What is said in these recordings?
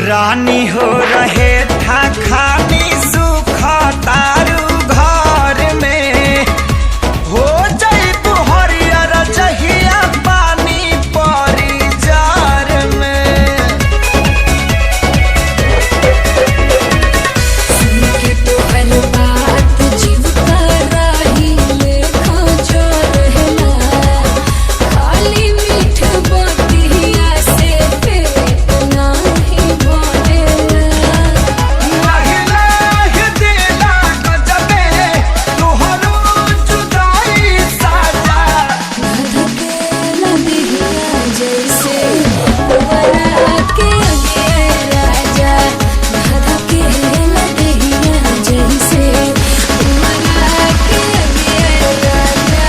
रानी हो रहे था खानी सुख तारू घर में हो जाई हरियर जहिया पानी परी जार में सुन के तोहर बात जीव कराही लेखा जो रहला खाली मीठ बतिया से पेट नाही भरेला धधकेला देहिया जैसे पुअरा के अगिए राजा धधकेला देहिया जैसे पुअरा के अगिए राजा।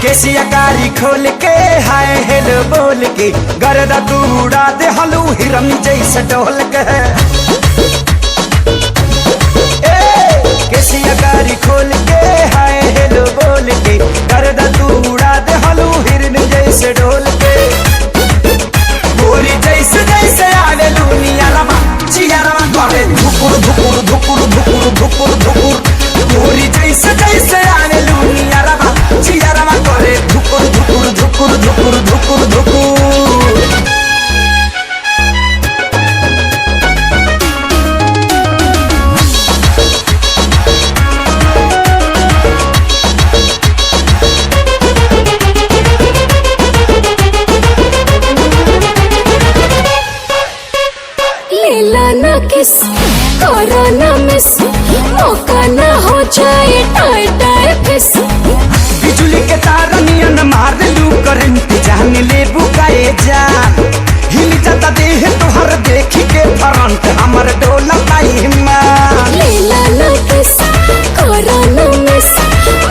केसिया कारी खोल के हाय हेलो बोल के गर्दा तू उड़ा दे हलू हिरन जैसे डोल के केसिया कारी खोल के हाय हेलो बोल के गर्दा तू उड़ा दे हलू हिरन जैसे डोल के गोरी जैसे जैसे आवे लुनिया रमा चियारमा करे धुकुर धुकुर धुकुर धुकुर धुकुर धुकुर गोरी जैसे जैसे आवे लुनिया रमा चियारमा करे धुकुर धुकुर धुकुर धुकुर धुकुर धुकुर। लीला ना किस कोरोना मिस मौका ना हो जाए टाई टाई फिस बिजुली के तार नियन मार लू करंट जान ले बुकाए जा हिल जाता देह तोहर देख के फ्रंट हमर डोला पाई मान लीला ना किस कोरोना मिस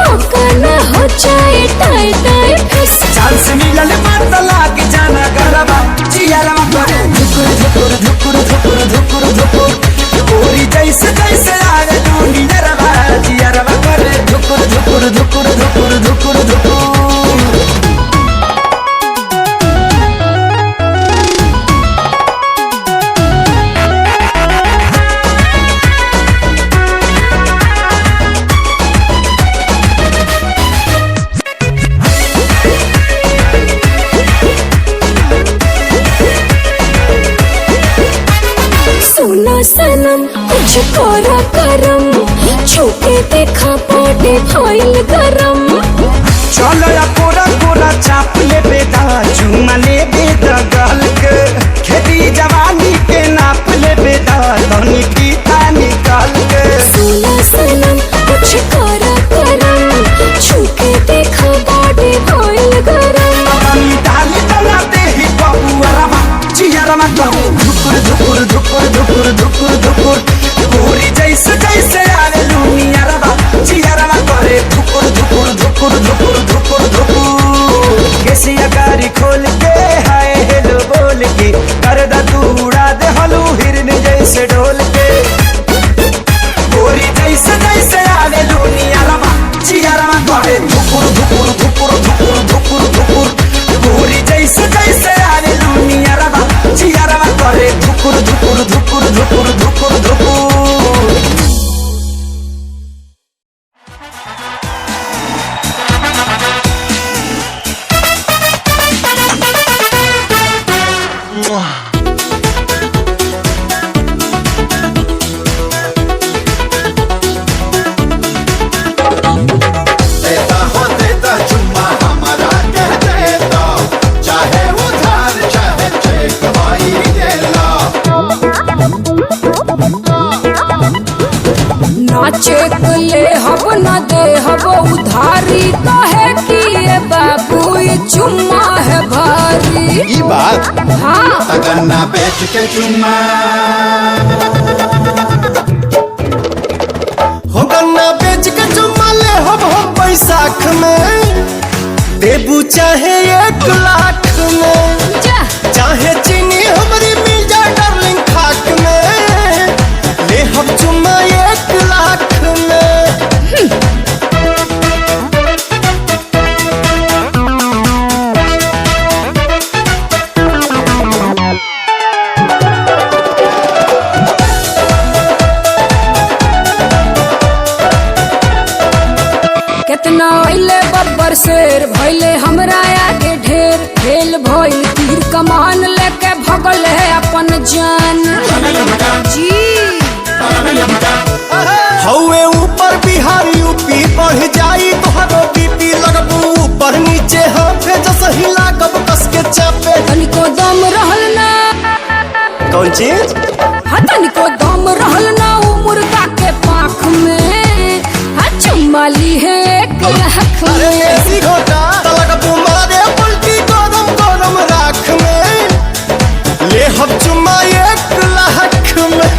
मौका ना हो जाए टाई टाई फिस चांस मिलल मत लाग जाना गरबा चियारमा करे धुकुर धुकुर धुकुर धुकुर धुकुर धुकुर गोरी जैसे जैसे आवे दुनिया रवा चियारमा करे धुकुर धुकुर धुकुर धुकुर धुकुर धुकुर। कुछ करा करम, छूके देखा पाटे भइल गरम। चलो या कोरा कोरा चाप ले बेदा, चुमा ले बेदा गाल के, खेती जवानी के नाप ले बेदा, धनी पीता निकाल के। सोना सनम कुछ करा करम, छूके देखा पाटे भइल गरम। अपनी डाली बनाते ही बबुआ रवा, जिया रमा कहो धुकुर धुकुर धुकुर धुकुर धुकुर धुकुर, गोरी जैसे जैसे आवे लुनिया रवा, जिया रमा करे धुकुर धुकुर धुकुर धुकुर धुकुर धुकुर। केसिया गाड़ी खोल के हाय हेलो बोल के, करदा तू उड़ा दे हलू हिरन जैसे डोल के। गोरी जैसे जैसे आवे लुनिया रवा, जिया रमा करे धुकुर धुकुर धुकुर धुकुर धुकुर धुकुर, गोरी जैसे जैसे आवे लुनिया रवा, जिया रमा करे धुकुर धुकुर धुकुर धुकुर धुकुर धुकुर। चेक ले हब न दे हब उधारी, कहे कि ये बाबू ये चुम्मा है भारी। ई बात हाँ तगन्ना बेच के चुम्मा हो, गन्ना बेच के चुम्मा ले हम बैसाख में, देबू चाहे 1 लाख में, चाहे चीनी हमारी मिल जाए डार्लिंग खाक में, ले हम चुम्मा 1 लाख में। कितना अइले बब्बर शेर भइले हमरा आगे ढेर, खेल भइल तीर कमान लेके भगल है अपन जान जी। हौवे ऊपर बिहार यूपी बढ़ जाई तोहरो बीपी, लगबू ऊपर नीचे हाथे जस हिला कब कस के चापे। तनिको दम रहल ना, कौन चीज? हाँ तनिको दम रहल ना उ मुर्गा के पाख में, हाँ चुम्मा ली है 1 लाख अरे में। ऐसी घोटा तलक तुम्हारे पलटी गरम गरम राख में, ले हम चुम्मा 1 लाख में।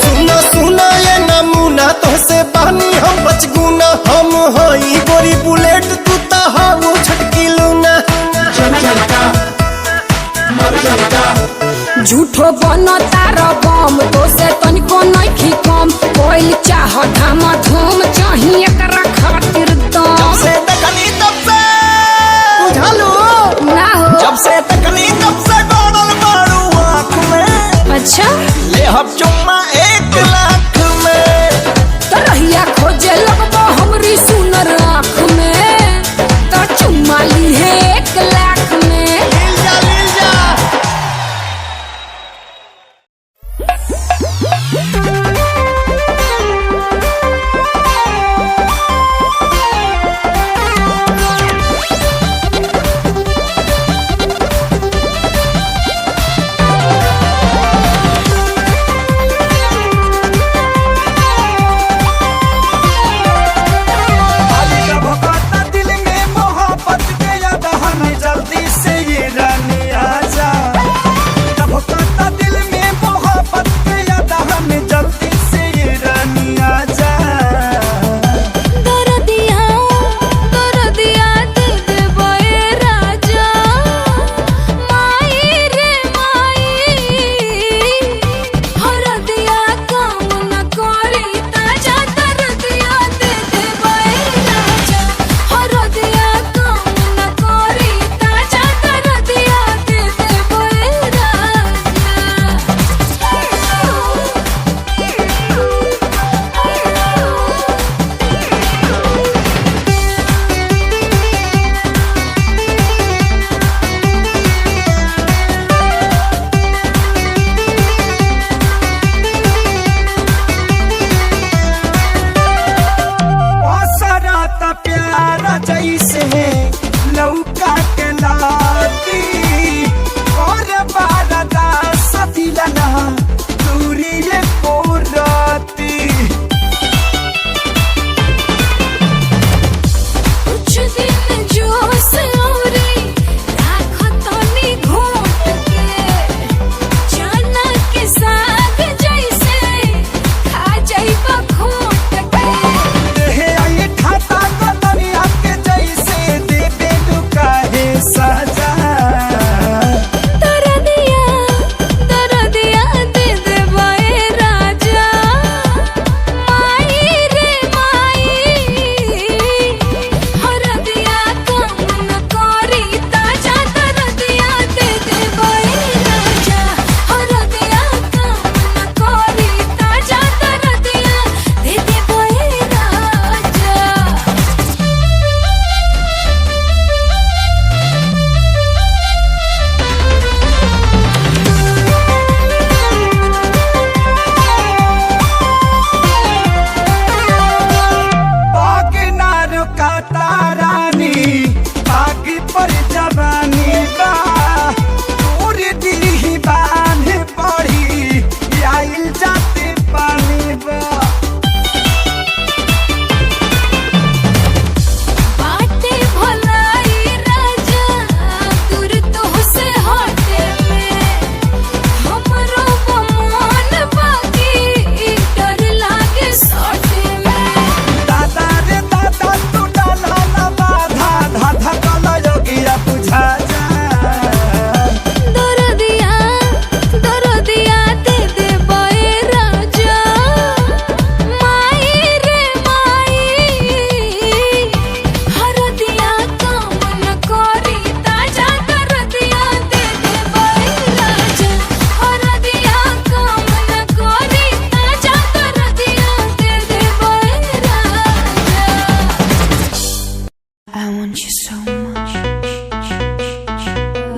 सुना सुना ये नमूना तोहसे बहनी हम बचगुना, हम हई गोरी बुलेट तू ता हाउ छटकी लूना। झूठो बनो तारा बम, तो से तनिको नइखी कम, कोइल चाह धामा धूम चाहिए एकरा खातिर दम। जब से तकनी तब से बुझालू ना हो जब से तकनी तब से डोनल मारू आँख में, अच्छा ले हम चुम्मा 1 लाख में। तरहिया खोजे लगबो हमरी सुनर आँख में, तो चुम्मा ली है 1 लाख में। लील जा लील जा।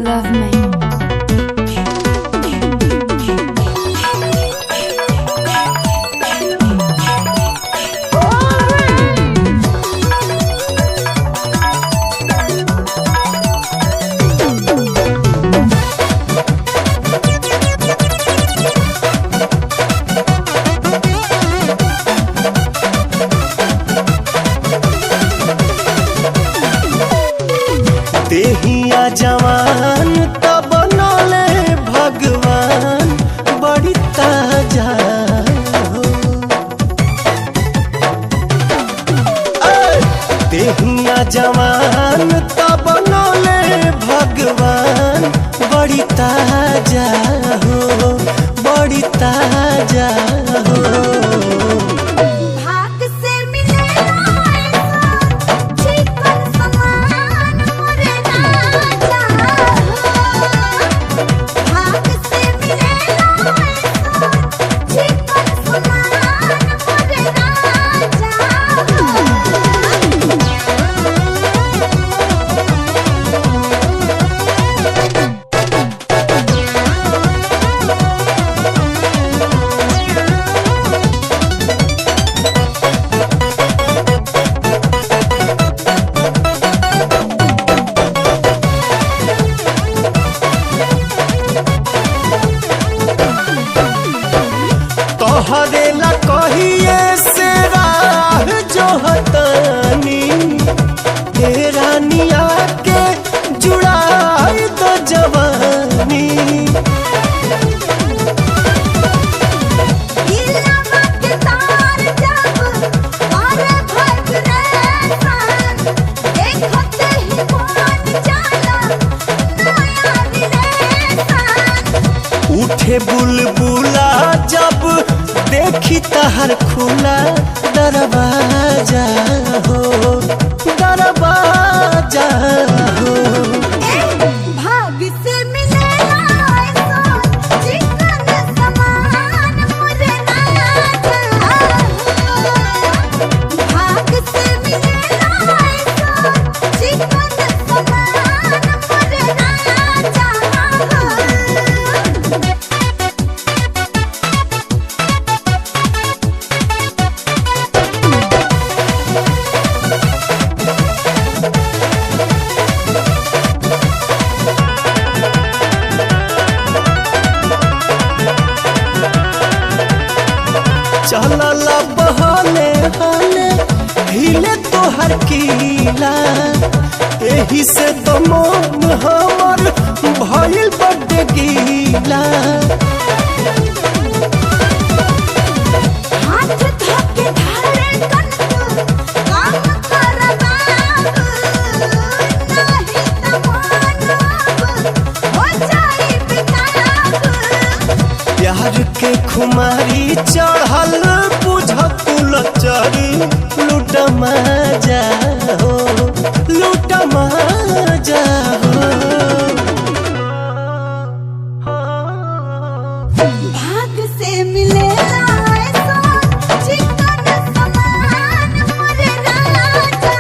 love me. देहिया जवान तब नौले भगवान बड़ी ताजा हो। देहिया जवान तब नौले भगवान बड़ी ताजा हो, बड़ी ताजा हो। भाग से मिलेला ऐसा चिकन समान मोरे राजा हो। भाग से मिलेला ऐसा चिकन समान मोरे राजा हो। तोहरे ला कहिए से राह जो हतानी हे रानिया के जुड़ाई तो जवानी। दिलवा के तार जब पारे भग रेसान देखते ही मान जाला नया रिलेशन। उठे बुलबुला जब देखी तहर खुला दरवाजा हो, दरवाजा हो। भाग से मिलेला ऐसा चिकन समान मोरे राजा हो। भाग से मिलेला ऐसा चिकन समान मोरे राजा हो। चलला बहले हले हिले तोहर कीला। एही से तो मन हमर भइल बड्डे गीला। हाथ धोके धारे कनक काम कर बाबू नहीं त मानब हो जाई बेताब। प्यार के खुमारी चढ़ल बुझकुल चरी लूट मजा हो, लूट मजा हो। भाग से मिलेला ऐसा चिकन समान मोरे राजा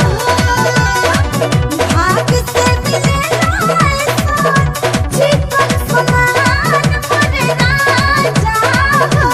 हो। भाग से मिलेला ऐसा चिकन समान मोरे राजा हो।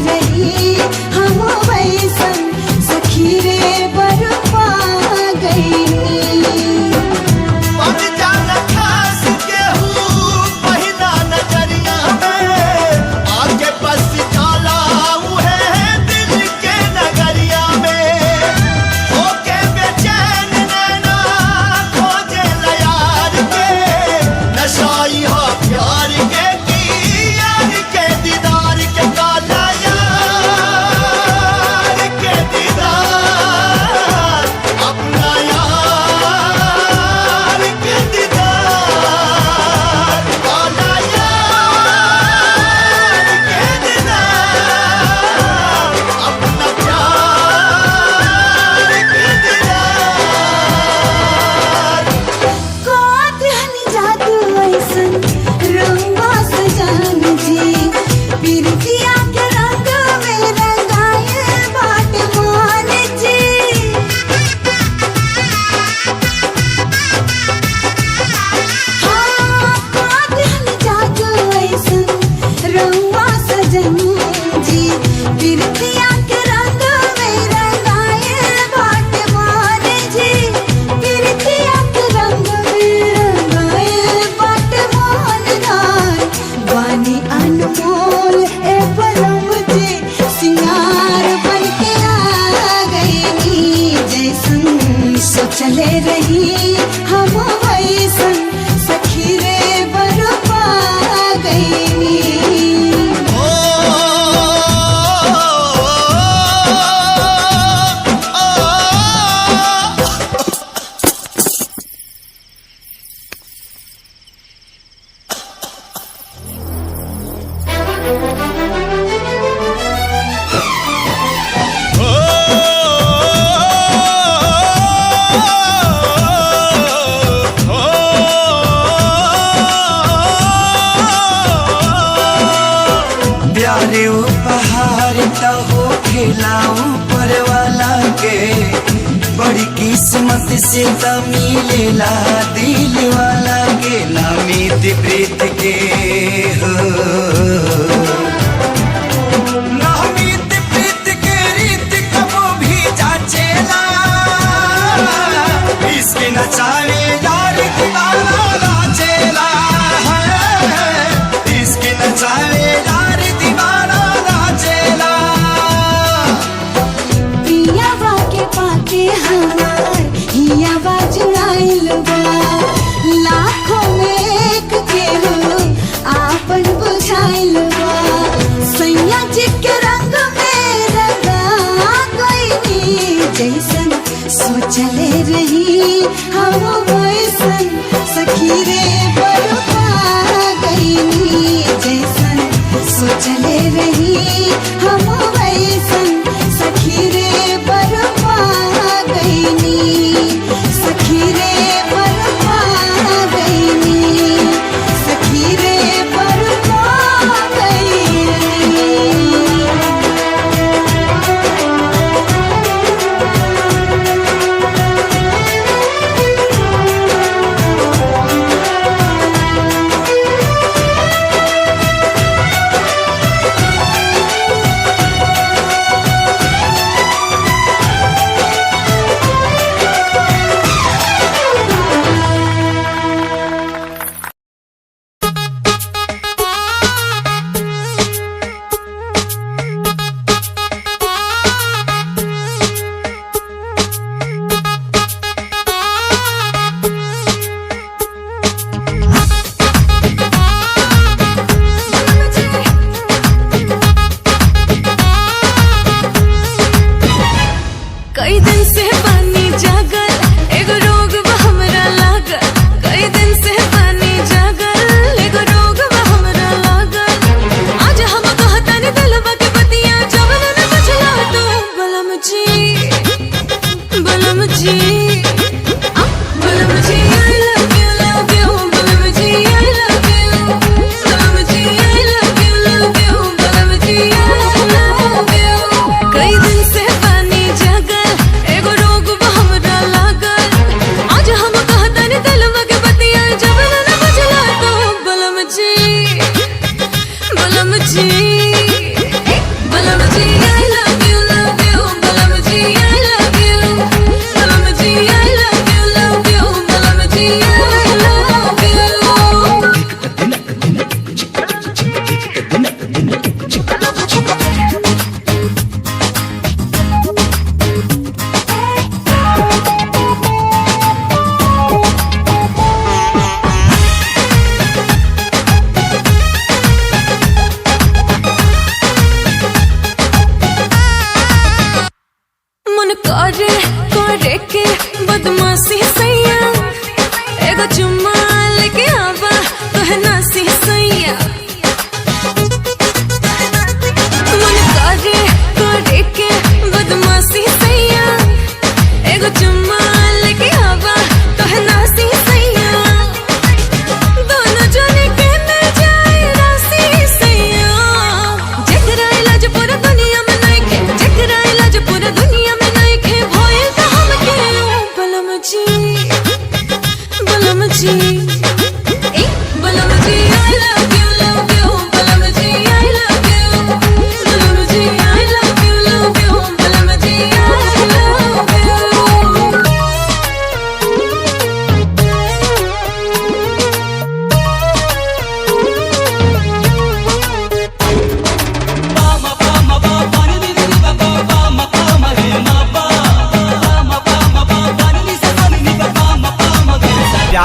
रही हम वैसन सखी रे बरपा गई पर जाना खास केहू पहिला नजरिया में आगे बस जाला उहे दिल के नगरिया में होके बेचैन नैना खोजे यार के नशाई हो प्यार के की यार के दीदार के काला यार के दीदार अपना यार के दीदार काला यार के दीदार अपना प्यार के दीदार कातिल जादू ऐसन रंगवा सजन जी बिरतिया के रंग में रंगाए बाट मान जी हाँ कातिल जादू ऐसन रंगवा सजन जी बिरतिया के रंग में रंगाए बाट मान जी बिरतिया के रंग में रंगाए बाट मान गाय वानी अनमोल ए पलम जी सिंगार बन के आ गई जैसन सोचले रही हम वैसन सखी रे बरपा गई प्यारे उपहार तो हो खिलाऊं पर वाला के बड़ी किस्मत से तो मिलेला दिल वाला के नामित प्रीत के हो नामित प्रीत के रीत कबो भी जाचेला इसके नचावे यार दीवाना नाचेला इसके नचावे यार दीवाना नाचेला पियावा के पाके हमार हियावा जुड़ाइल बा लाखों में एक के हो आपन बुझाइल बा सैया जी के रंग में रंगा गई जैसन सोचले रही हम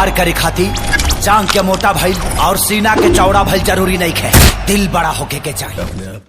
प्यार करे खाती जांग के मोटा भइल और सीना के चौड़ा भइल जरूरी नहीं है, दिल बड़ा होके के चाहिए।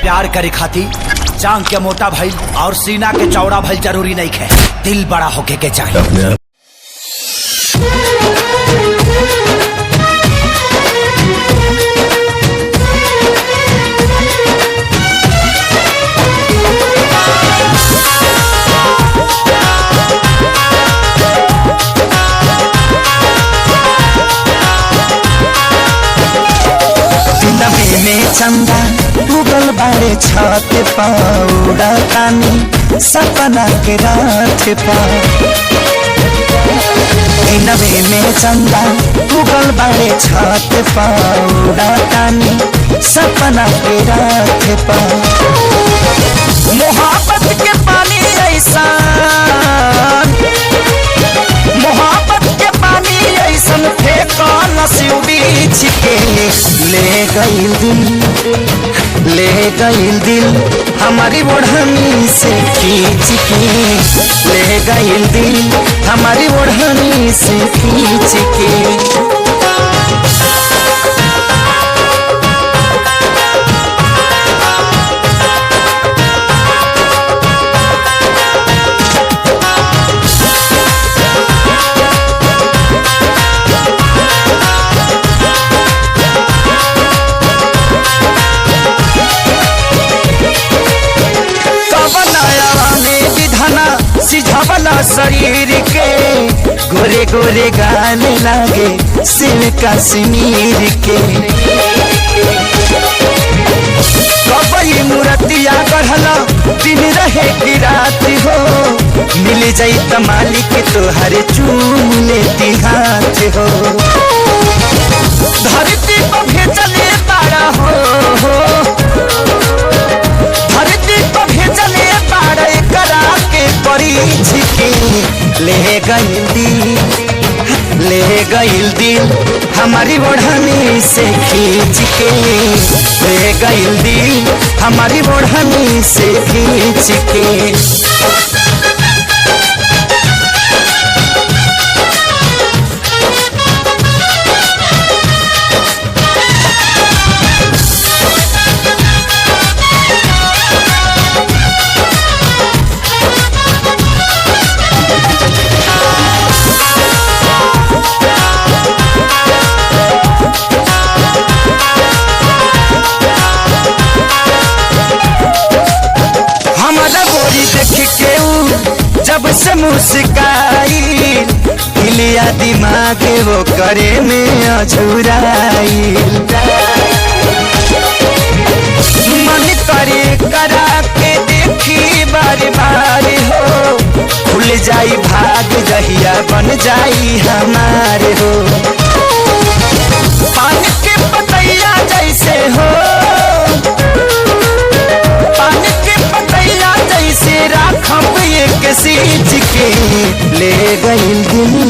प्यार करे खाती जांग के मोटा भइल और सीना के चौड़ा भइल जरूरी नहीं है, दिल बड़ा होके के चाहिए। चंदा उगल बाड़े छत पाउडा तानी सपना के रात पा नवे में चंदा उगल बाड़े छत पाउडा तानी सपना के रात पा मोहब्बत के पानी ऐसा मोहब्बत के पानी ऐसन फेंका नसीब बीच के ले गईल दिल हमारी ओढ़नी से खींच के ले गईल दिल हमारी ओढ़नी से खींच के। सिझावला शरीर के गोरे गोरे गाने लागे सिर कश्मीर के कबई मूर्तिया गढ़ला दिन रहे की रात हो मिल जाई त मालिक तोहरे चूम लेती हाथ हो धरती पर भेजले तारा हो धरती पर भेजले तारा करा के परीछ के ले हमारी ओढ़नी से खींच के ले गइल दिल, हमारी ओढ़नी से खींच के। जब से मुस्काई हिलिया दिमाग वो करे में अझुराई, मन करे करा के देखी बार बार हो, खुल जाई भाग जहिया बन जाई हमारे हो। पानी के पतैया जैसे हो, पानी के पतैया जैसे राखब एक सींच के ले गइल दिल,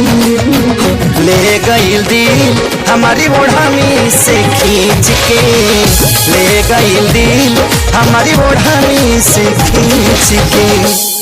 ले गइल दिल, हमारी ओढ़नी से खींच के ले गइल दिल, हमारी ओढ़नी से खींच के।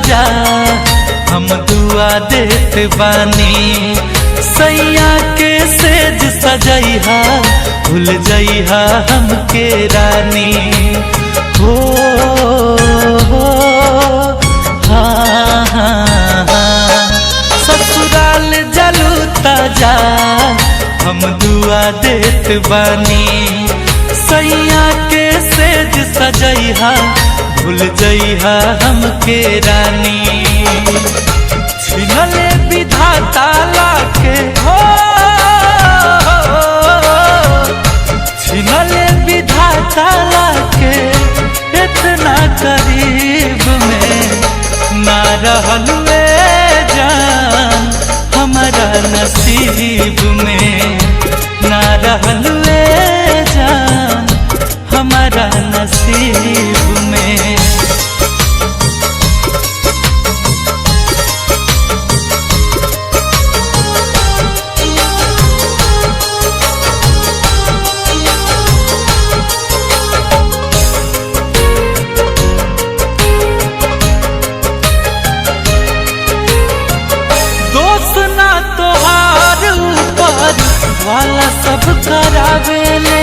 जा हम दुआ देत बानी, सैया के सेज सजैहा भूल जइहा हमके रानी हो, हाँ हाँ हाँ। ससुराल जलूता जा हम दुआ देत बानी, सैया के सेज सजैहा भूल जइहा हमके रानी। छिनले विधाता लाके हो, छिनले विधाता लाके इतना करीब में ना रहलुए जान हमारा नसीब में, ना रहलुए जान हमारा नसीब में। वाला सब करावेले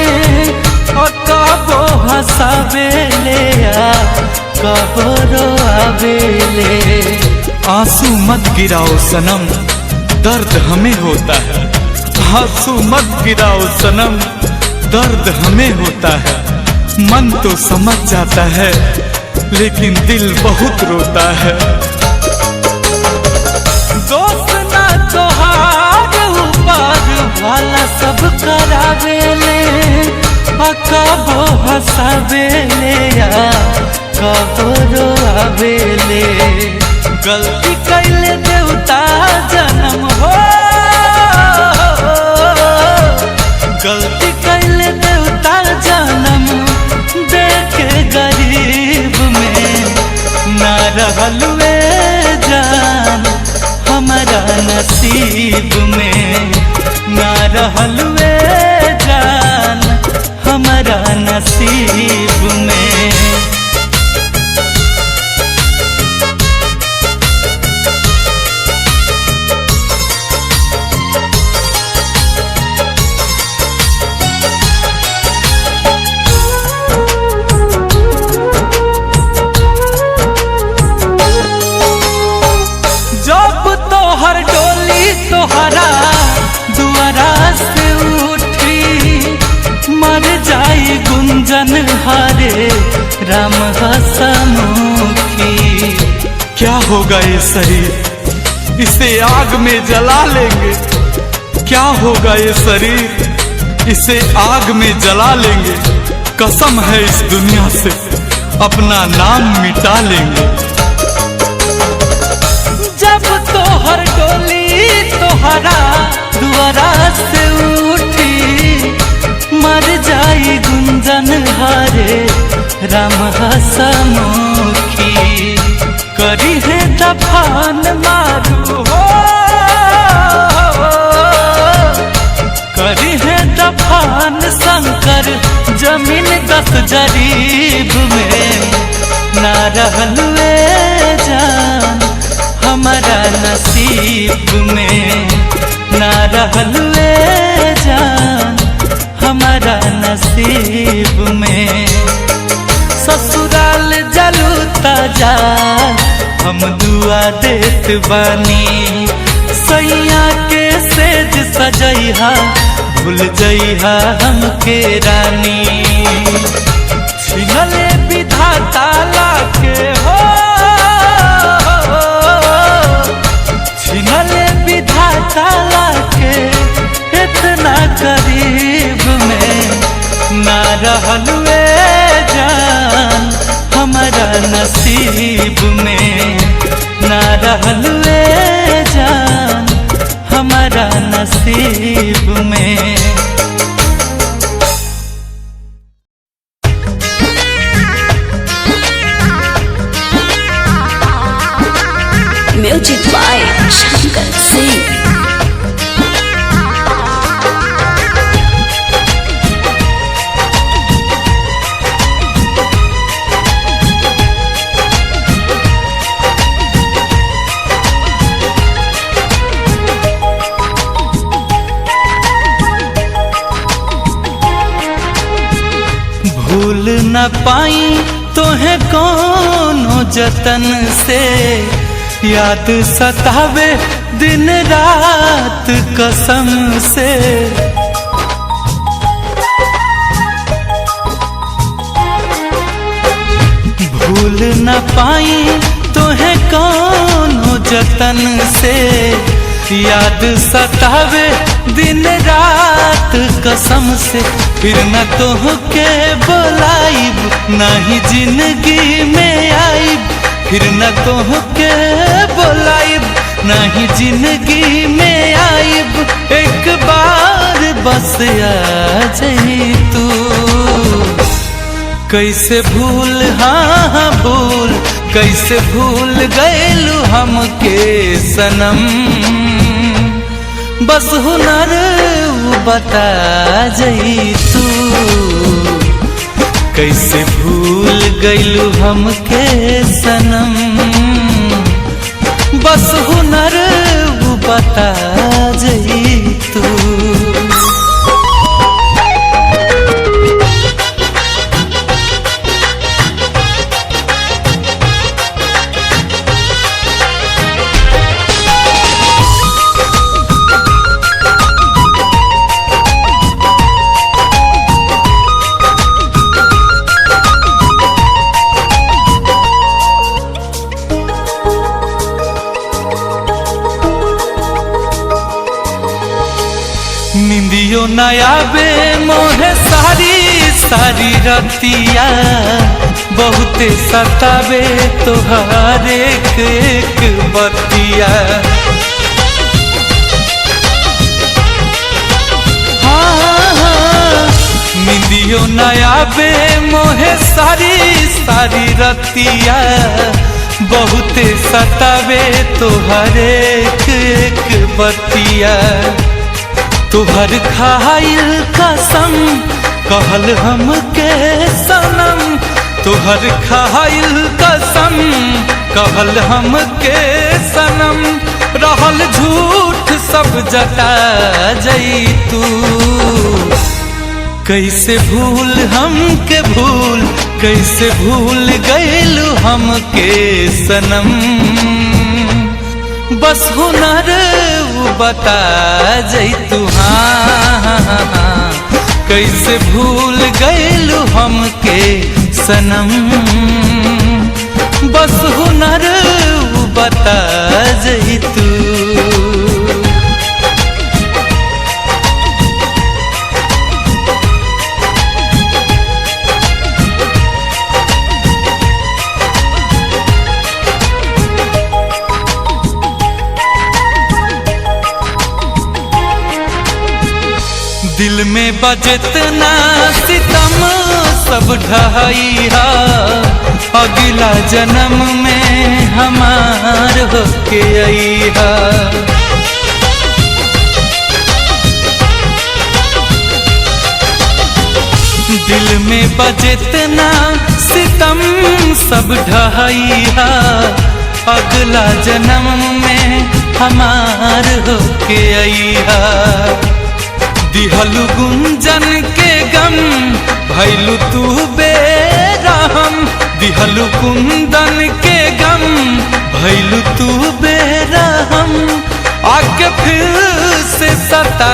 और कबो हंसावेले कबो रोआवेले। आंसू मत गिराओ सनम दर्द हमें होता है, आंसू मत गिराओ सनम दर्द हमें होता है। मन तो समझ जाता है लेकिन दिल बहुत रोता है। दोस्त ना तोहार ऊपर वाला सब करावेले कबो हंसावेले कबो रोआवेले। गलती कैले देवता जन्म हो, गलती कैले देवता जन्म देखे गरीब में, ना रहलुए जान हमारा नसीब में, ना रहलुए जान हमारा नसीब में। जब तोहर डोली तोहरा दुआरा से उठी, मर जाई गुंजन हारे राम हसमुखी। क्या होगा ये शरीर, इसे आग में जला लेंगे। क्या होगा ये शरीर, इसे आग में जला लेंगे। कसम है इस दुनिया से अपना नाम मिटा लेंगे। जब तोहर डोली तोहरा दुआरा से उठी, मर जाई गुंजन हारे राम हसमुखी। करी है दफान मारू हो, करी है दफान शंकर जमीन 10 जरीब में। ना रहलुए जान हमारा नसीब में, ना रहलुए जान हमारा नसीब में। ससुराल जलूता जा हम दुआ देत बानी। सैया के सेज सजैहा भूल जइहा हमके रानी। छिनले विधाता लाके हो, छिनले विधाता लाके इतना करीब में। ना रहलुए जान हमारा नसीब में, ना रहलुए जान हमारा नसीब में। Music by Shankar Singh. भूल न पाई तोहे कोनो जतन से, याद सतावे दिन रात कसम से। भूल न पाई तोहे कोनो जतन से, याद सतावे दिन रात कसम से। फिर न तोहके बुलाइब नाही जिंदगी में आइब, फिर न तोहके बुलाइब नाही जिंदगी में आइब। एक बार बस आ जाई तू, कैसे भूल हाँ भूल, कैसे भूल गइलू हमके सनम। बस हुनर बता जई तू, कैसे भूल गइलू हमके सनम। बस हुनर बता जई तू। निंदियो नया बे मोहे सारी सारी रतिया, बहुते सतावे तोहार एक एक बतिया। हाँ निंदियो नया बे मोहे सारी सारी रतिया, बहुते सतावे तोहार एक एक बतिया। तुहर खाइल कसम कहल हमके सनम, तुहर खाइल कसम कहल हमके सनम। रहल झूठ सब जता जई तू, कैसे भूल हमके भूल, कैसे भूल गइलू हमके सनम। बस हुनर बता जई तू हाँ, कैसे भूल गइलू हमके सनम। बस हुनर बता जई तू। दिल में बजतना सितम सब ढहाइया, अगला जन्म में हमार होके अइहा। दिल में बजतना सितम सब ढहाइया, अगला जन्म में हमार होके अइहा। दिहलु गुंजन के गम भैलु तू बेरहम, दिहलु कुंदन के गम भैलु तू बेरहम। आके फिर से सता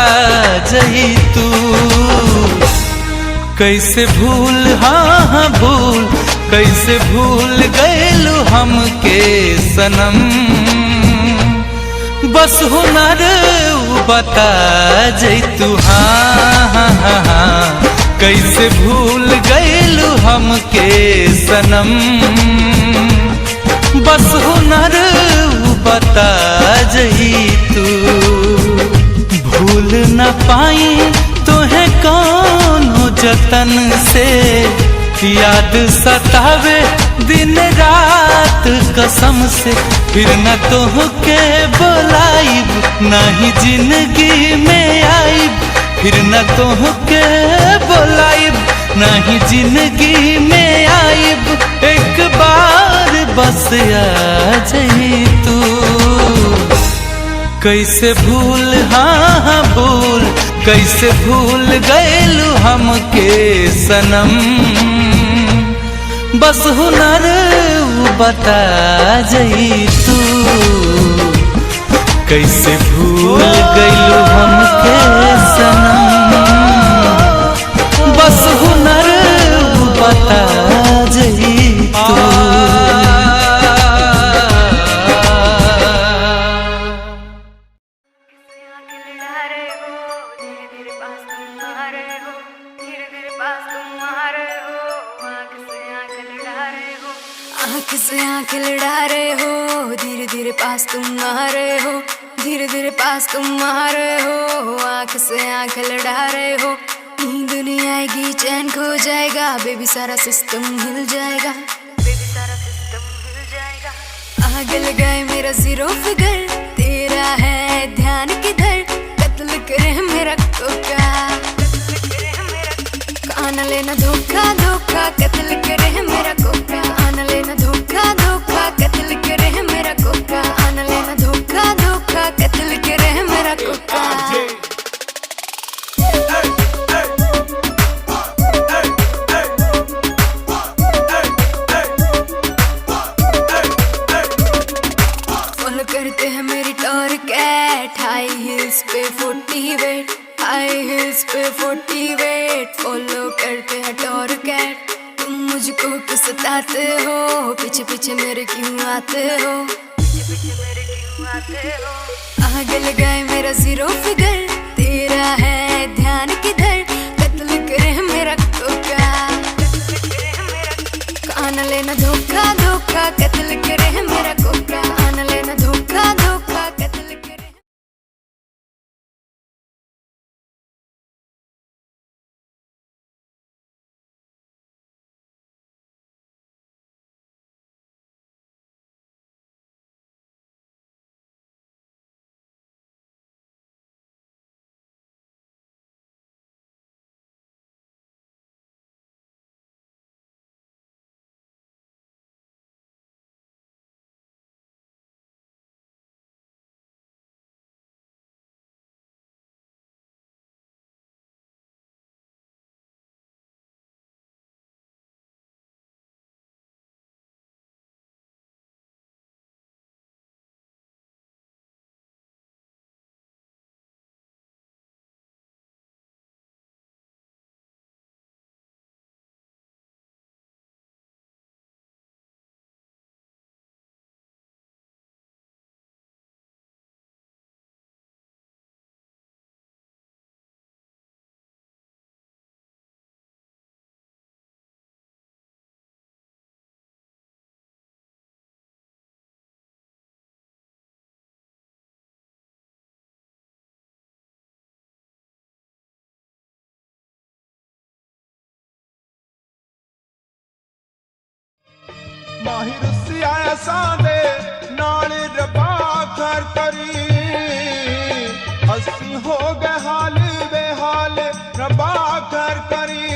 जई तू। कैसे भूल हाँ भूल, कैसे भूल गैलु हमके सनम। बस हुनर बता जैतू हाँ, कैसे भूल गैलू हमके सनम। बस हुनर बता जैतू। भूल न पाई तोहे कौनो जतन से, याद सतावे दिन रात कसम से। फिर न तोहके बुलाइब नहीं जिंदगी में आइब, फिर न तोहके बुलाइब नहीं जिंदगी में आइब। एक बार बस आ जाई तू। कैसे भूल हाँ भूल, कैसे भूल गैलू हमके सनम। बस हुनर बता जई तू। कैसे भूल गैलू हमके सनम। बस हुनर बता जई तू। आँख से आँख लड़ा रहे हो, धीरे धीरे पास तुम आ रहे हो, धीरे धीरे पास तुम आ रहे हो। आँख से आँख लड़ा रहे हो, नींद नहीं आएगी चैन खो जाएगा, बेबी सारा सिस्टम हिल जाएगा, बेबी सारा सिस्टम हिल जाएगा। आग लगाए मेरा जीरो फिगर, तेरा है ध्यान किधर, कत्ल करे मेरा कोका। कान लेना धोखा धोखा, कत्ल करे मेरा कोका। कान लेना धोखा धोखा, कत्ल करे मेरा कोका। कान लेना धोखा धोखा, कत्ल करे मेरा कोका। फॉलो करते हैं मेरी टॉर कैट, हाई हिल्स पे 40 वेट, हाई हिल्स पे 40 वेट। फॉलो करते हैं टॉर कैट, तुम मुझको क्यों सताते हो, पीछे पीछे मेरे क्यों आते हो, पीछे पीछे मेरे क्यों आते हो। आग लगाए मेरा जीरो फिगर, तेरा है ध्यान किधर, कत्ल करे मेरा कोका। कान लेना धोखा धोखा, कत्ल करे मेरा कोका। कान लेना धोखा धोखा, कत्ल करे। माहिर सिया सादे नाल रबा कर करी हसी हो गए हाल बेहाल रबा कर करी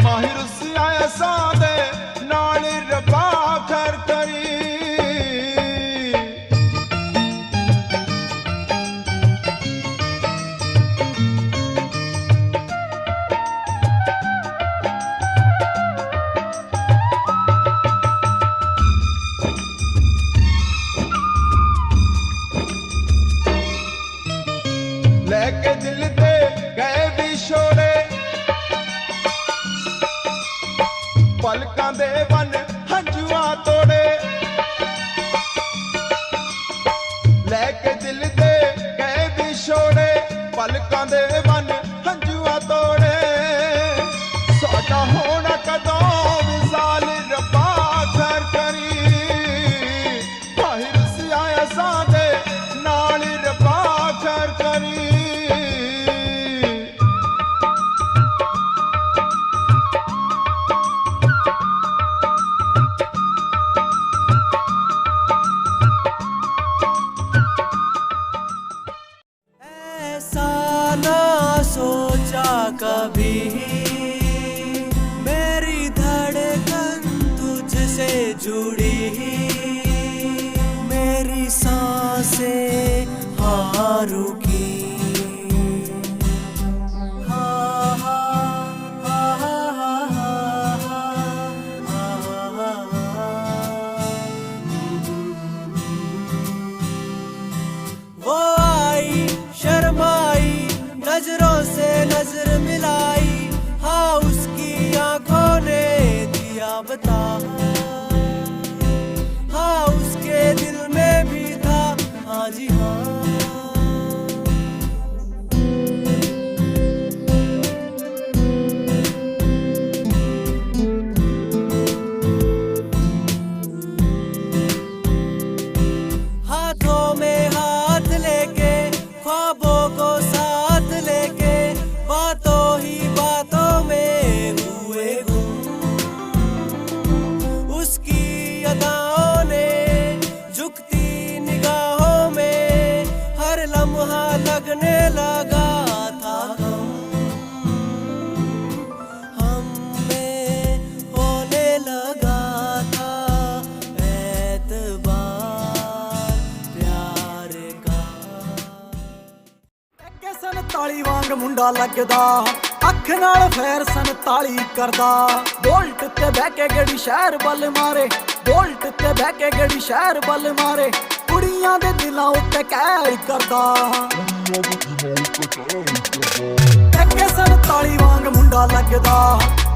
माहिर सिया सादे नाल रबा कर करी लेके दिल दे गए विछोड़े पलकां दे वन हंजुआ तोड़े लेके दिल दे गए विछोड़े पलकां दे वन हंजुआ तोड़े साडा होना कदों विसाल रब्बा कर करी माहिर सिया सादे नाल रब्बा कर करी सोचा कभी मेरी धड़कन तुझसे जुड़ी मेरी सांसें हाँ रुकी हाँ हाँ हाँ हाँ हाँ वो आई शर्माई नजरों से नजर मिलाई हाँ उसकी आंखों ने दिया बता हाँ उसके दिल में भी था हाँ जी हाँ हाथों में हाथ लेके ख्वाबों को साथ लेके बातों ही बातों में हुए गुम उसकी अदाओं ने झुकती निगाहों में हर लम्हा लगने लगा था हम में होने लगा था एतबार प्यार का संताली वांग मुंडा लगदा अख नाल फैर संताली करदा बोल्ट ते बह के गड़ी शहर बल मारे बोल्ट ते बह के गड़ी शहर बल मारे कुड़ियां दे दिलां उत्ते कहर करदा के संताली वांग मुंडा लगदा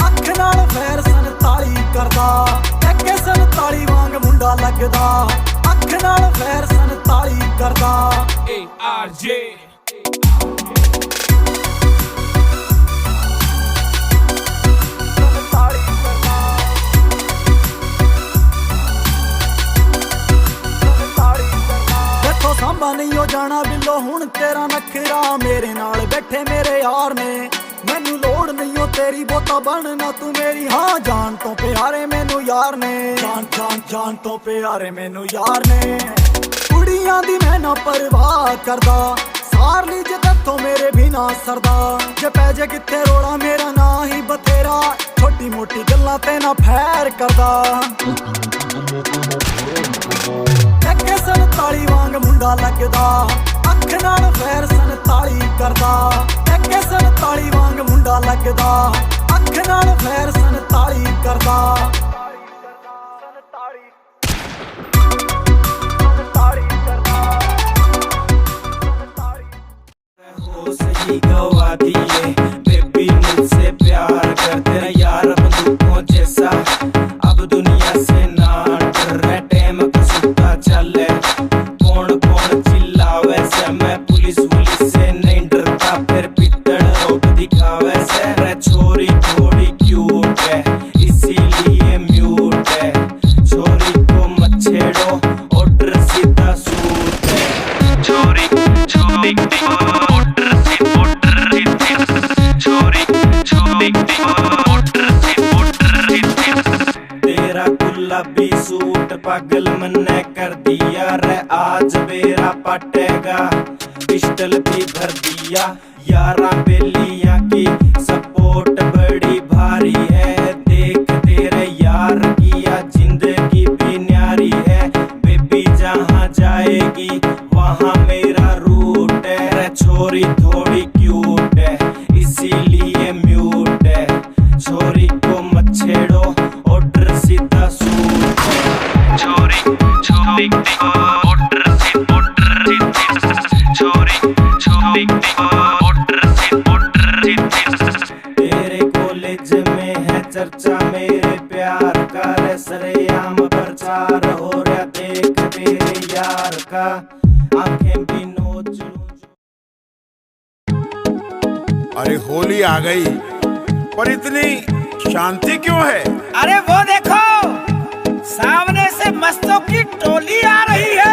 अख नाल फैर संताली करदा के संताली वांग मुंडा लगदा अख नाल फैर संताली करदा ARJ सांबा नहीं हो जाना बिल्लो हुण तेरा नखरा मेरे नाल बैठे मेरे यार ने मैनू लोड़ नहीं हो तेरी बोता बनना तू मेरी हाँ जान तो प्यारे मैनू यार ने जान जान जान तो प्यारे मैनू यार ने कुड़ियां दी मैं ना परवाह करदा सार ली जे तत्थों मेरे बिना सरदा जे पै जे किथे रोड़ा मेरा ना ही बतेरा छोटी मोटी गल्लां ते ना फैर करदा के संताली वांग मुंडा लगदा अख नाल फैर संताली करदा के संताली वांग मुंडा लगदा अख नाल फैर संताली करदा सही गवा दिए बेबी मुझसे प्यार करते हैं यार बंदूकों जैसा अब दुनिया से ना डर रहे टाइम सुनता चले कौन कौन चिल्लावे से मैं पुलिस से नहीं डरता फिर पिटड़ रोक दिखावे से रे छोरी थोड़ी क्यूट है इसीलिए म्यूट है छोरी को मत छेड़ो ऑर्डर सीधा सूट है छोरी छोरी तेरा गुलाबी सूट पागल मन्ने कर दिया रे आज बेरा पटेगा पिस्टल भी भर दिया यारा बेलिया की सपोर्ट बड़ी भारी है देख तेरे यार किया जिंदगी भी न्यारी है बेबी जहाँ जाएगी वहाँ मेरा रूट है रे छोरी थोड़ी क्यूट है इसीलिए म्यूट है छोरी को मत छेड़ो ऑर्डर सीधा सूट है छोरी छोरी ऑर्डर सीधा छोरी छोरी तेरे कॉलेज में है चर्चा मेरे प्यार का रे सरेआम प्रचार हो रहा देख तेरे यार का आंखें भी नोच लूं। अरे होली आ गई पर इतनी शांति क्यों है? अरे वो देखो सामने से मस्तों की टोली आ रही है।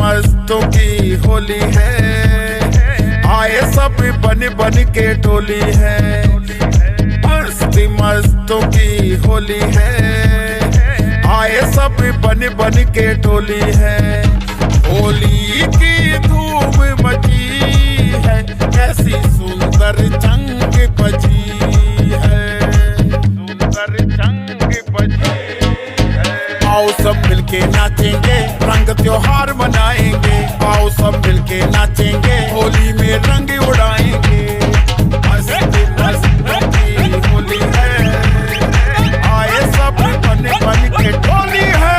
मस्तों की होली है आए सब बन बन के टोली है मस्तों की होली है आए सब बन बन के टोली है होली की धूम मची है कैसी सुंदर जंग बजी है सुंदर जंग बजी आओ सब मिलके नाचेंगे रंग त्योहार मनाएंगे आओ सब मिलके नाचेंगे होली में रंग उड़ाएंगे मस्ती मस्ती होली है आए सब बन बन के टोली है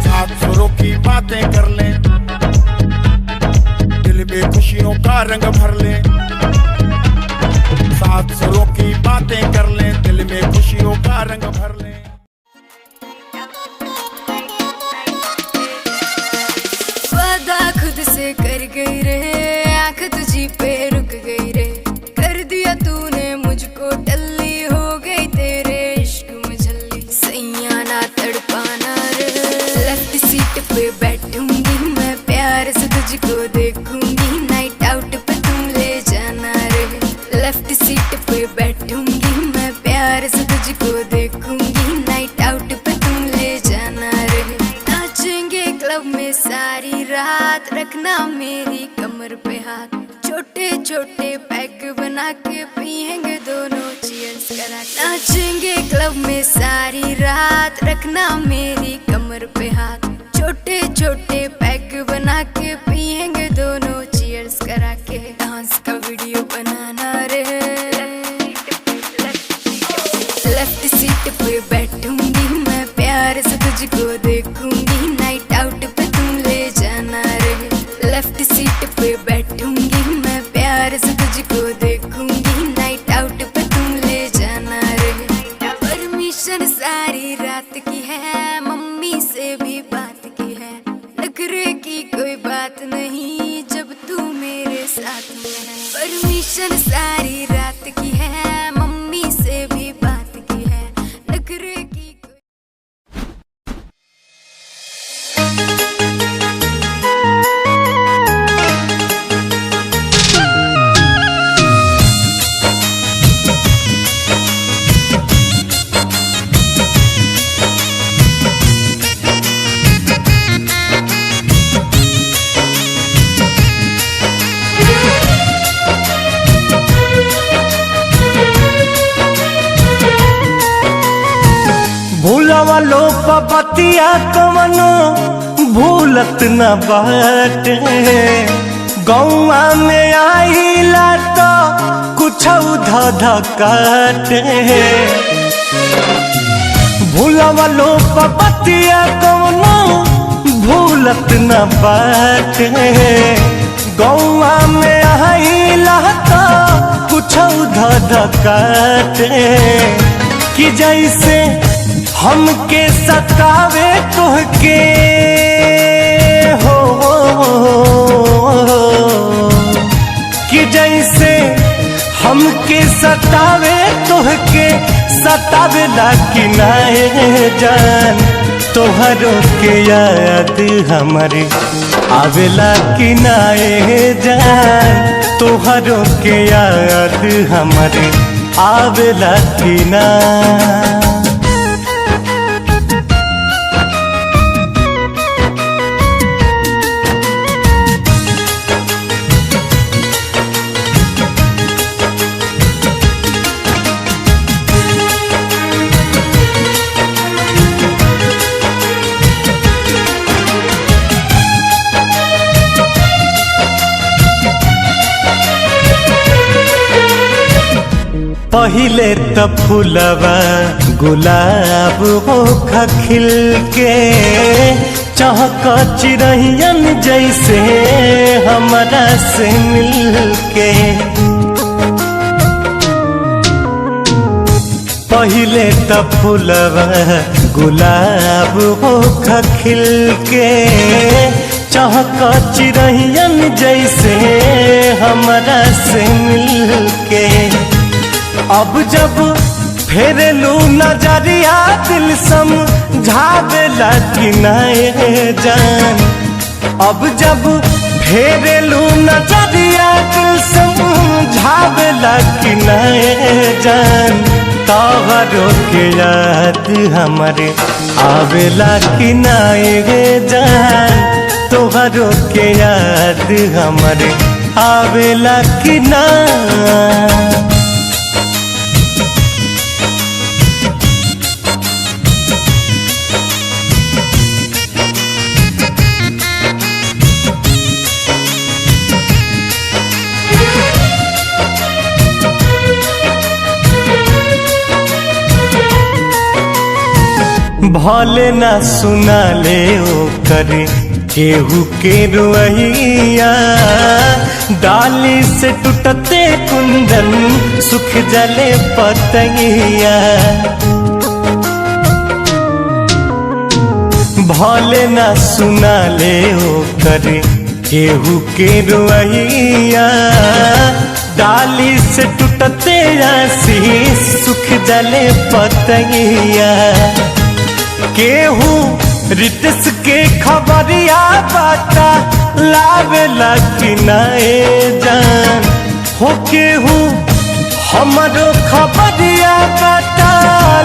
साथ सुरों की बातें कर लें खुशियों का रंग भर ले साथ सुरों की बातें कर ले दिल में खुशियों का रंग भर ले वादा खुद से कर गई रे आंख तुझी पे रुक गई रे कर दिया तूने मुझको टल्ली हो गई तेरे इश्क में झल्ली सैया ना तड़पाना रे लेफ्ट सीट पे बैठूंगी मैं प्यार से तुझको देखूंगी नाइट आउट पे तुम ले जाना रे लेफ्ट सीट पे बैठूंगी मैं प्यार से तुझको देखूंगी नाइट आउट पे तुम ले जाना रे नाचेंगे क्लब में सारी रात रखना मेरी कमर पे हाथ छोटे छोटे पैक बना के पिएंगे दोनों चीयर्स करा नाचेंगे क्लब में सारी रात रखना मेरी कमर पे हाथ छोटे छोटे पैक बना के पिएंगे दोनों चीयर्स करा के डांस का वीडियो बनाना रे लेफ्ट सीट पे बैठूंगी मैं प्यार से तुझको देखूंगी नाइट आउट पे तुम ले जाना रे लेफ्ट सीट पे बैठूंगी मैं प्यार से तुझको देखूंगी नाइट आउट पे तुम ले जाना रे परमिशन सारी रात की है मम्मी से भी बात की है नखरे की कोई बात नहीं जब तू मेरे साथ में है परमिशन सारी रात की है मम्मी से भी बात की है नखरे की भूलवा लो पतिया कवनो भूलत न बाटे गौआ में आइला तो कुछ धध काटे भूलवा लो पतिया कवनो भूलत न बाटे गौआ में आइला तो कुछ धध काटे कि जैसे हमके सतावे तुहके हो कि जैसे हमके के सतावे तोहके सतावेला कि नाए जान, तोहरो के याद हमारे आवेला कि नाए जान, तोहरो के याद हमारे आवेला कि ना। पहिले त फूलवा गुलाब होखा खिल के, चहक चिरहियन जैसे हमरा से मिल के। पहिले त फूलवा गुलाब होखा खिल के, चहक चिरहियन जैसे हमरा से मिल के। अब जब फेरलू नजरिया दिल समझावेला कि नाए जान, अब जब फेरलू नजरिया दिल समझावेला कि नाए जान, तोहरो के याद हमारे आवेला कि नाए जान, तोहरो के याद हमारे आवेला कि ना। भले ना सुना ले ओ करे केहू के रुइया, डाली से टूटते कुंदन सुख जले पतैया। भले ना सुना ले ओ करे केहू के रुइया, डाली से टूटते आशीष सुख जले पतैया। केहू रितस के खबरिया बाता लावेला कि नाए जान, हो केहू हमरो खबरिया बाता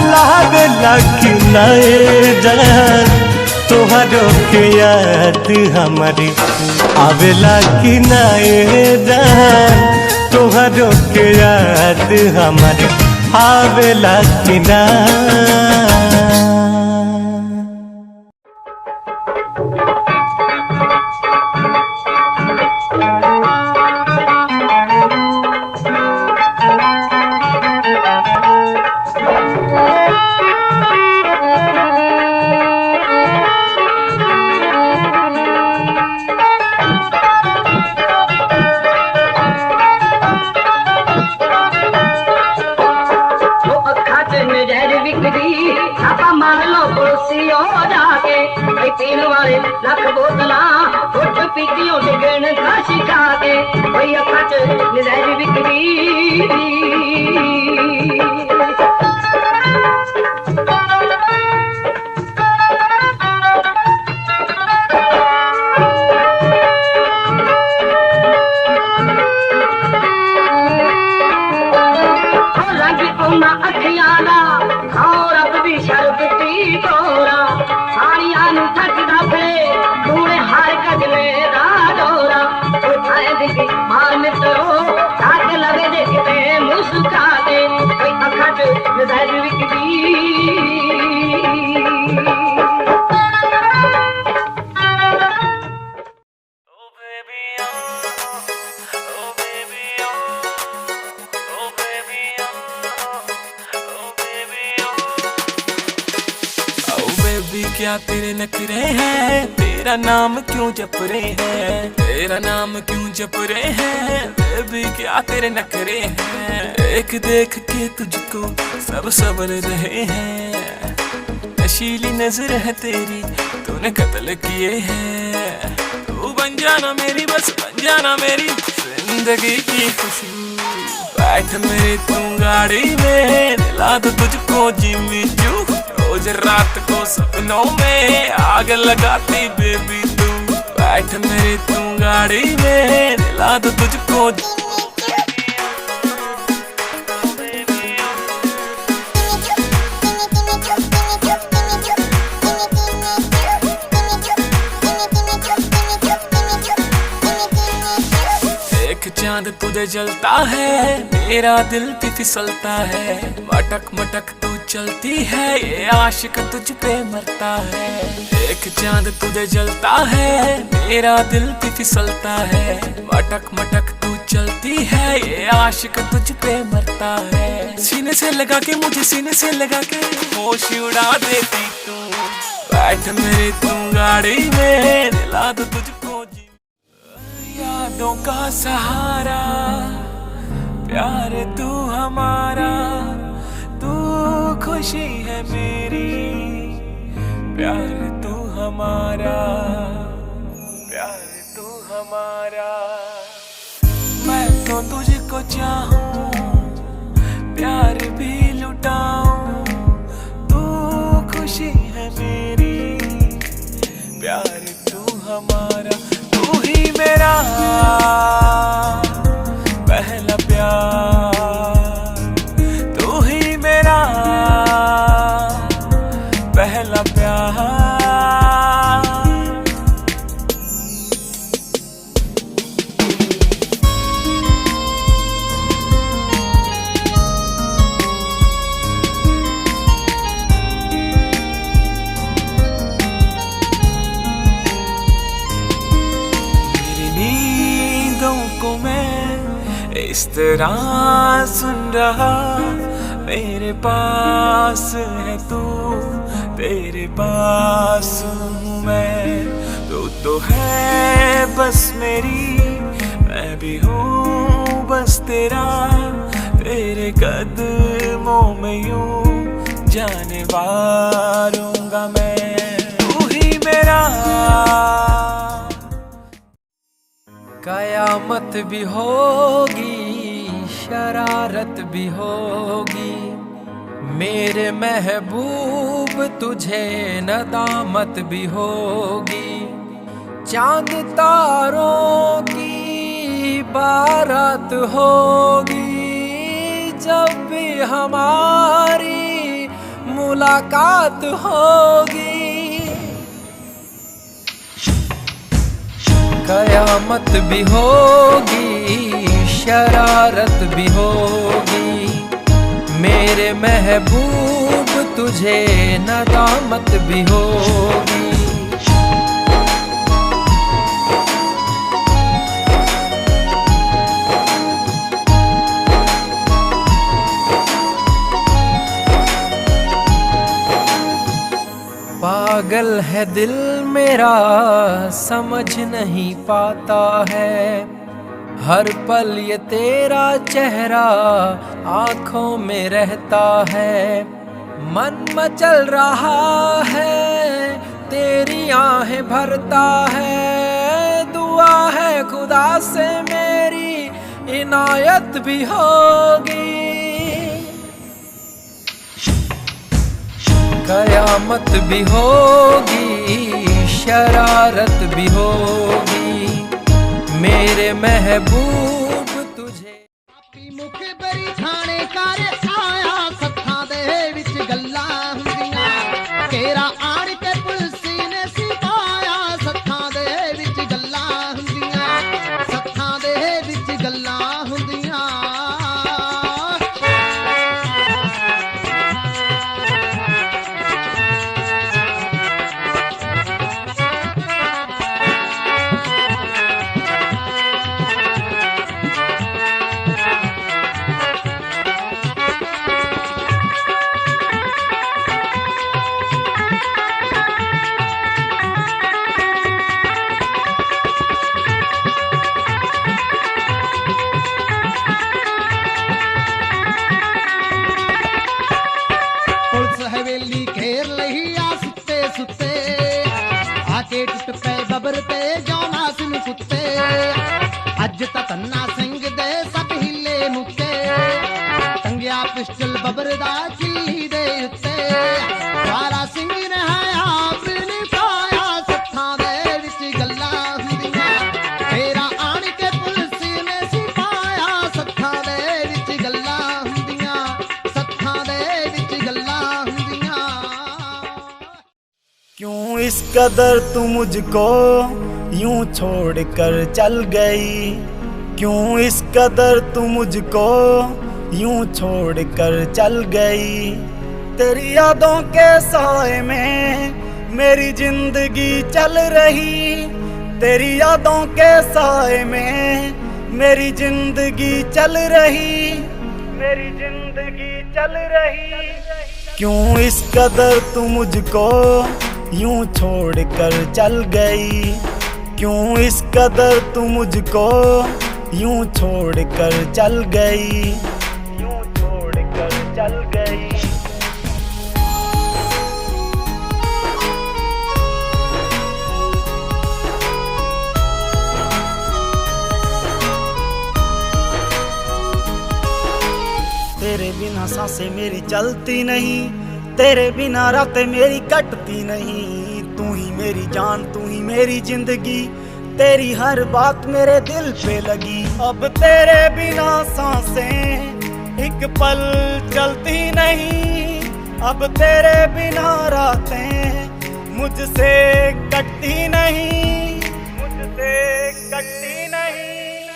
लावेला कि नाए जान, तोहरो के याद हमारी आवेला कि नाए जान, तोहरो के याद हमारी आवेला कि ना। लख बोतला उठ पीतियों डिगन खासी खा के कोई अखच नजर बिकरी। लगी उन्ना अखियाला और अब भी शर्बती तोरा साड़ियां नु थकदा पे तूने हर कजले दा डोरा उठाए दिखी मार मित्रो साथ लगे देखते मुस्का दे कोई अखट नजर विकदी। क्या तेरे नखरे हैं, तेरा नाम क्यों जप रहे हैं, तेरा नाम क्यों जप रहे हैं, बेबी क्या तेरे नखरे हैं। एक देख के तुझको सब सबर रहे हैं, नशीली नजर है तेरी तूने कत्ल किए हैं। तू बन जाना मेरी बस बन जाना मेरी जिंदगी की खुशबू, बैठ मेरी तू गाड़ी में, दिला दो तुझको जिमी चू। रोज रात को सपनों में आग लगाती बेबी तू। बैठ मेरी तू गाड़ी में, दिला दो तुझको चांद तुझे जलता है, मेरा दिल भी फिसलता है। मटक मटक तू चलती है, ये आशिक तुझ पे मरता है। एक चांद तुझे जलता है, मेरा दिल भी फिसलता है। मटक मटक तू चलती है, ये आशिक तुझ पे मरता है। सीने से लगा के मुझे, सीने से लगा के होश उड़ा देती तू। बैठ मेरी तू गाड़ी में, दिला दो तुझको यादों का सहारा। प्यार तू हमारा, तू खुशी है मेरी। प्यार तू हमारा, प्यार तू हमारा। मैं तो तुझको चाहूं, प्यार भी लुटाऊं। तू खुशी है मेरी, प्यार तू हमारा। तू ही मेरा पहला प्यार, तू ही मेरा पहला प्यार। इस तरह सुन रहा, मेरे पास है तू, तेरे पास हूँ मैं। तू तो है बस मेरी, मैं भी हूँ बस तेरा। तेरे कदमों में यूं जाने वारूंगा मैं। तू ही मेरा कयामत भी होगी, शरारत भी होगी। मेरे महबूब तुझे नदामत भी होगी। चांद तारों की बारात होगी, जब भी हमारी मुलाकात होगी। कयामत भी होगी, शरारत भी होगी। मेरे महबूब तुझे नदामत भी होगी। पागल है दिल मेरा, समझ नहीं पाता है। हर पल ये तेरा चेहरा आँखों में रहता है। मन मचल रहा है, तेरी आहें भरता है। दुआ है खुदा से मेरी इनायत भी होगी। कयामत भी होगी, शरारत भी होगी। मेरे महबूब तुझे मुख बरी थाने कर आया, सत्थां दे विच गल्लां हुंदियां। केरा आड़ के पुलसी ने सिपाया, सत्थां दे विच गल्लां हुंदियां। सत्थां दे विच गल्लां हुंदियां। हवेली घेर लही आ सुते सुते, आके टुट पे बबर ते जौना सुन कुत्ते। अज ता तन्ना सिंह दे सब हिले मुक्के। कदर तू मुझको यूं छोड़ कर चल गई, क्यों इस कदर तू मुझको यूं छोड़ कर चल गई। तेरी यादों के साए में मेरी जिंदगी चल रही, तेरी यादों के साए में मेरी जिंदगी चल रही, मेरी जिंदगी चल रही। क्यों इस कदर तू मुझको यूं छोड़ कर चल गई, क्यों इस कदर तू मुझको यूं छोड़ कर चल गई, यूं छोड़ कर चल गई। तेरे बिना सांसें मेरी चलती नहीं, तेरे बिना रातें मेरी कटती नहीं। तू ही मेरी जान, तू ही मेरी जिंदगी, तेरी हर बात मेरे दिल पे लगी। अब तेरे बिना सांसें एक पल चलती नहीं, अब तेरे बिना रातें मुझसे कटती नहीं, मुझसे कटती नहीं।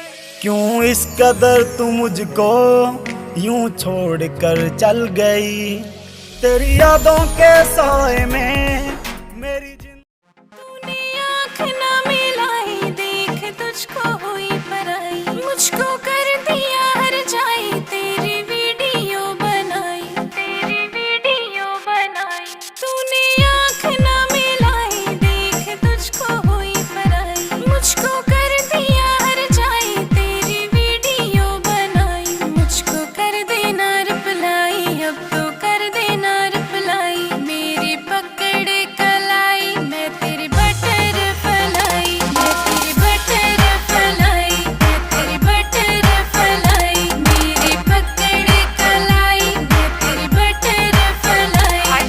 क्यों इस कदर तू मुझको यूं छोड़ कर चल गई, तेरी यादों के साए में मेरी तूने आँख ना मिलाई, देख तुझको हुई पराई, मुझको कर दिया हर जाए, तेरी वीडियो बनाई, तेरी वीडियो बनाई। तूने आँख ना मिलाई, देख तुझको हुई पराई, मुझको कर दिया हर जाए, तेरी वीडियो बनाई, मुझको कर देना रिप्लाई, अब तो कर देना रिप्लाई। मेरी पकड़ कलाई, मैं तेरी बटर फलाई, मैं तेरी बटर फलाई, मैं तेरी बटर फलाई। मेरी पकड़ कलाई, मैं तेरी बटर फलाई।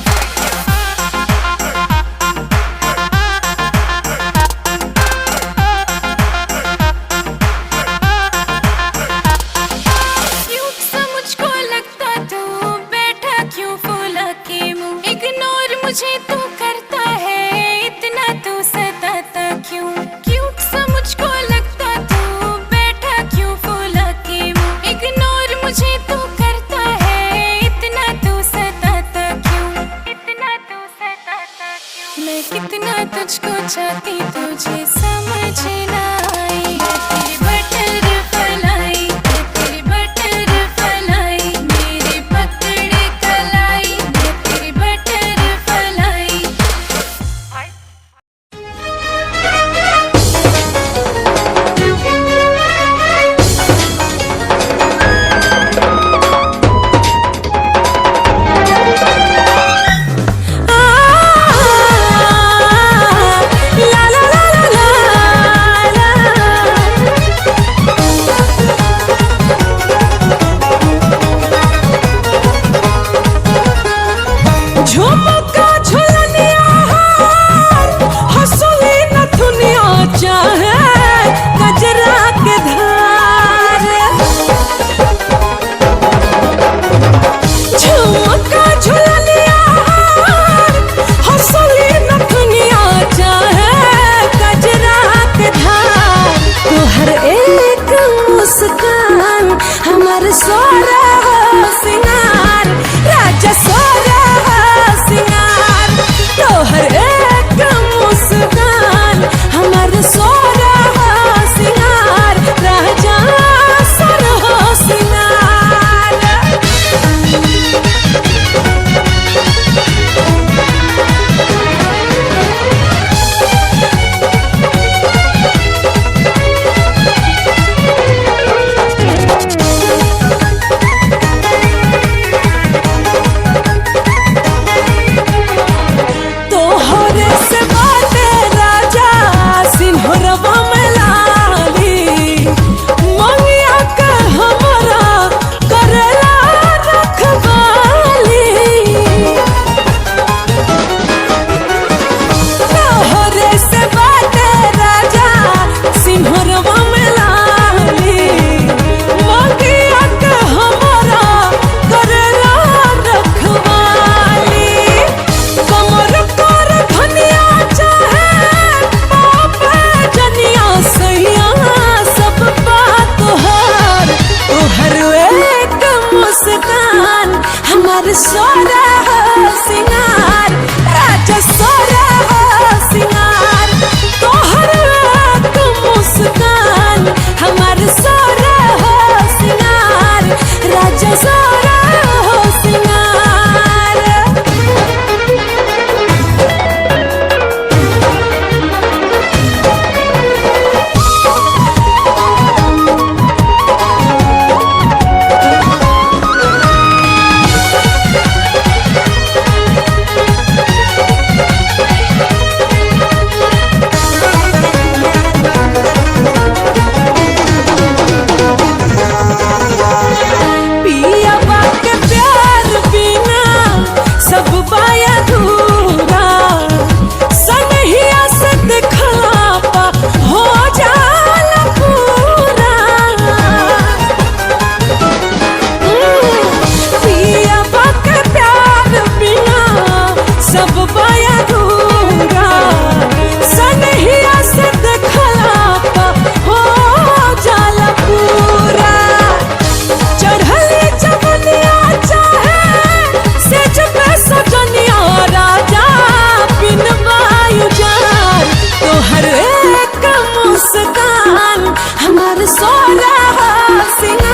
क्यूट सा मुझको लगता तू, बैठा क्यों फूला के मुंह, इग्नोर मुझे तू करता है, इतना तू सताता क्यों। क्यूट सा मुझको लगता तू, बैठा क्यों फूला के मुंह, इग्नोर मुझे तू करता है, इतना तू सताता क्यों, इतना तू सताता क्यों। मैं कितना तुझको चाहती तुझे समझ ना आई, मैं तेरी बटर फलाई, मैं तेरी बटर फलाई। मेरी पकड़ कलाई, मैं तेरी बटर फलाई। ला ला ला ला ला ला। सोरा सिंगार